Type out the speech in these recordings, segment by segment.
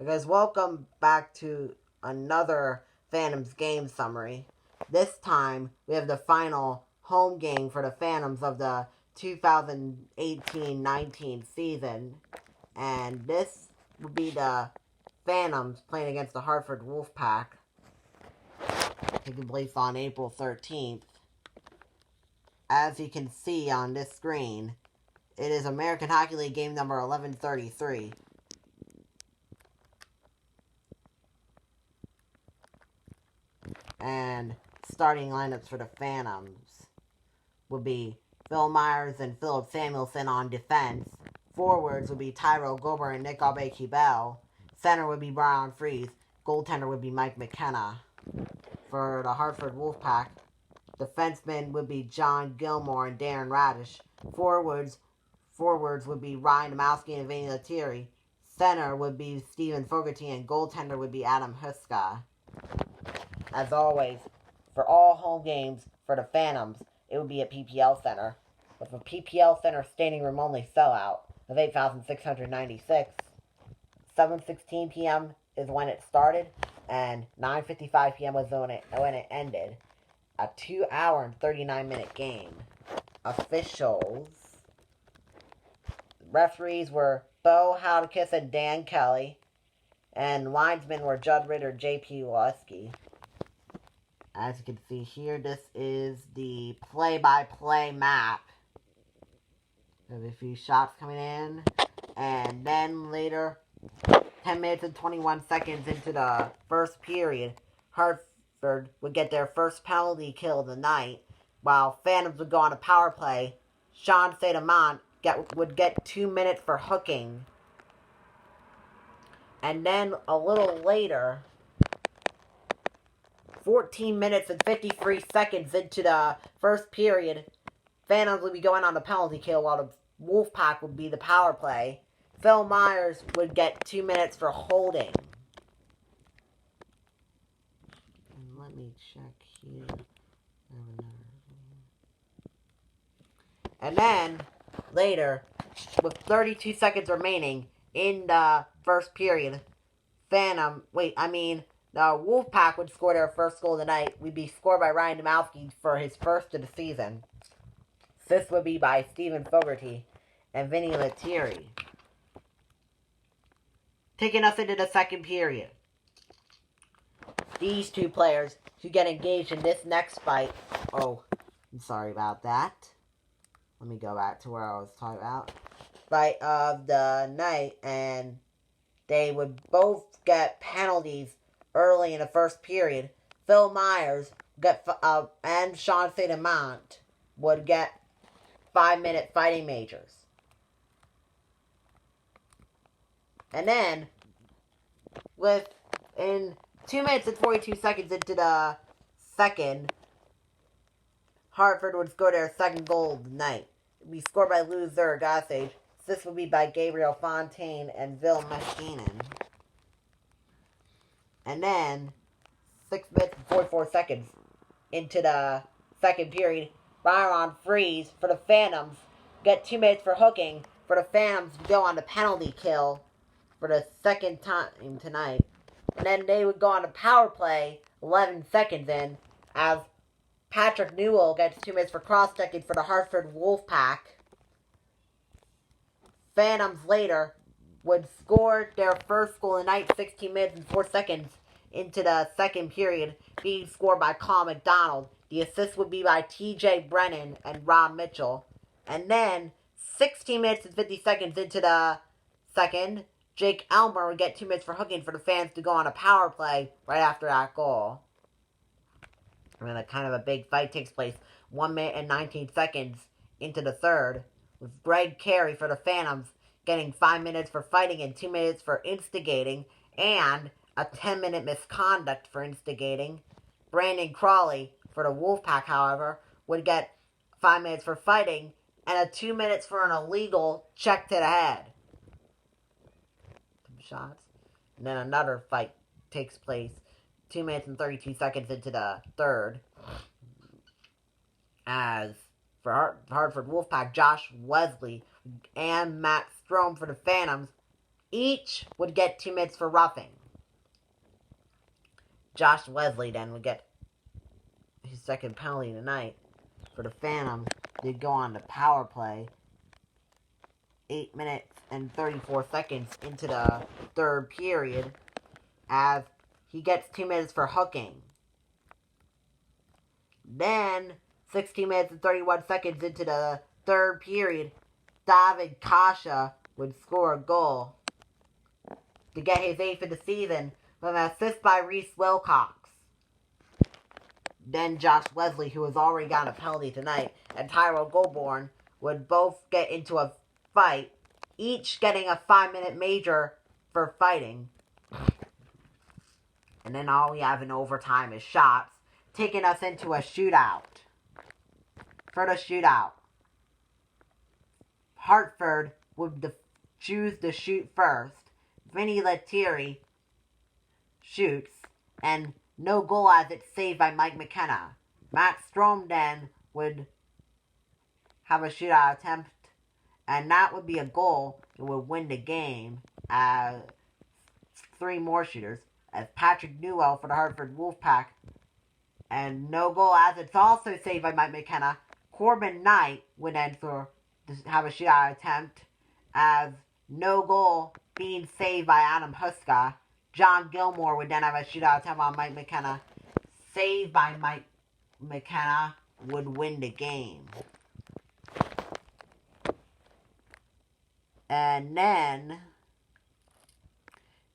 Guys, welcome back to another Phantoms game summary. This time, we have the final home game for the Phantoms of the 2018-19 season. And this will be the Phantoms playing against the Hartford Wolfpack, taking place on April 13th. As you can see on this screen, it is American Hockey League game number 1133. And starting lineups for the Phantoms would be Phil Myers and Philip Samuelson on defense. Forwards would be Tyrell Gober and Nick Aubé-Kubel. Center would be Brian Fries. Goaltender would be Mike McKenna. For the Hartford Wolfpack, defensemen would be John Gilmore and Darren Radish. Forwards would be Ryan Domowski and Vinny Lettieri. Center would be Stephen Fogarty and goaltender would be Adam Huska. As always, for all home games for the Phantoms, it would be at PPL Center, with a PPL Center standing room only sellout of 8,696. 7:16 p.m. is when it started, and 9:55 p.m. was when it ended. A 2-hour and 39-minute game. Officials. Referees were Bo Howdkiss and Dan Kelly, and linesmen were Judd Ritter, J.P. Walesky. As you can see here, this is the play-by-play map. There's a few shots coming in. And then later, 10 minutes and 21 seconds into the first period, Hartford would get their first penalty kill of the night, while Phantoms would go on a power play. Sean St-Amant would get 2 minutes for hooking. And then a little later, 14 minutes and 53 seconds into the first period, Phantoms would be going on the penalty kill while the Wolfpack would be the power play. Phil Myers would get 2 minutes for holding. And let me check here. And then, later, with 32 seconds remaining in the first period, the Wolfpack would score their first goal of the night. Would be scored by Ryan Domowski for his first of the season. This would be by Stephen Fogarty and Vinny Lettieri. Taking us into the second period. These two players who get engaged in this next fight. Oh, I'm sorry about that. Let me go back to where I was talking about. Fight of the night, and they would both get penalties early in the first period. Phil Myers and Sean St-Amant would get 5-minute fighting majors. And then, in 2 minutes and 42 seconds into the second, Hartford would score their second goal of the night. It would be scored by Lou Zergasage. This would be by Gabriel Fontaine and Vil Meskinen. And then, 6 minutes and 44 seconds into the second period, Byron Fries for the Phantoms get 2 minutes for hooking. For the Phantoms to go on the penalty kill for the second time tonight. And then they would go on the power play 11 seconds in, as Patrick Newell gets 2 minutes for cross-checking for the Hartford Wolfpack. Phantoms later would score their first goal of the night 16 minutes and 4 seconds into the second period, being scored by Carl McDonald. The assist would be by TJ Brennan and Rob Mitchell. And then, 16 minutes and 50 seconds into the second, Jake Elmer would get 2 minutes for hooking for the fans to go on a power play right after that goal. And then a big fight takes place 1 minute and 19 seconds into the third, with Greg Carey for the Phantoms getting 5 minutes for fighting and 2 minutes for instigating, and a 10-minute misconduct for instigating. Brandon Crawley for the Wolfpack, however, would get 5 minutes for fighting and 2 minutes for an illegal check to the head. Some shots. And then another fight takes place 2 minutes and 32 seconds into the third, as for Hartford Wolfpack, Josh Wesley and Matt Strome for the Phantoms Each would get 2 minutes for roughing. Josh Wesley then would get his second penalty tonight for the Phantoms. They'd go on to power play 8 minutes and 34 seconds into the third period as he gets 2 minutes for hooking. Then, 16 minutes and 31 seconds into the third period, David Kasha would score a goal to get his 8th of the season with an assist by Reese Wilcox. Then Josh Wesley, who has already got a penalty tonight, and Tyrell Goulbourne would both get into a fight, each getting a 5-minute major for fighting. And then all we have in overtime is shots, taking us into a shootout. For the shootout, Hartford would choose to shoot first. Vinny Lettieri shoots, and no goal as it's saved by Mike McKenna. Matt Strom then would have a shootout attempt, and that would be a goal that would win the game as 3 more shooters, as Patrick Newell for the Hartford Wolfpack, and no goal as it's also saved by Mike McKenna. Corbin Knight would then have a shootout attempt as no goal being saved by Adam Huska. John Gilmore would then have a shootout attempt on Mike McKenna. Saved by Mike McKenna would win the game. And then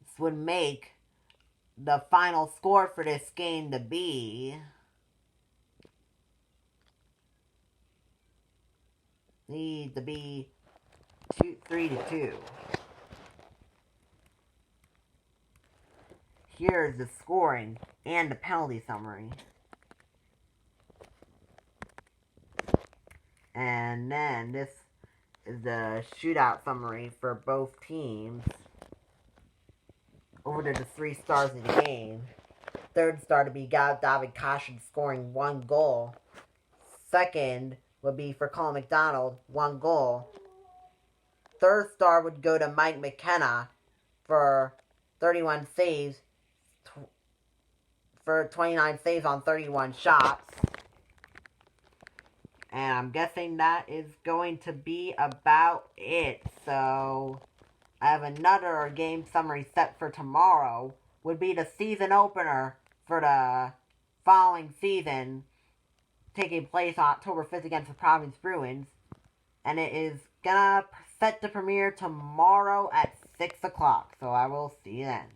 this would make the final score for this game to be 3-2. Here's the scoring and the penalty summary. And then this is the shootout summary for both teams. Over to the 3 stars of the game. Third star to be David Caution scoring 1 goal. Second would be for Colin McDonald, 1 goal. Third star would go to Mike McKenna for 31 saves, for 29 saves on 31 shots. And I'm guessing that is going to be about it. So, I have another game summary set for tomorrow. Would be the season opener for the following season, taking place on October 5th against the Providence Bruins. And it is gonna set to premiere tomorrow at 6 o'clock. So I will see you then.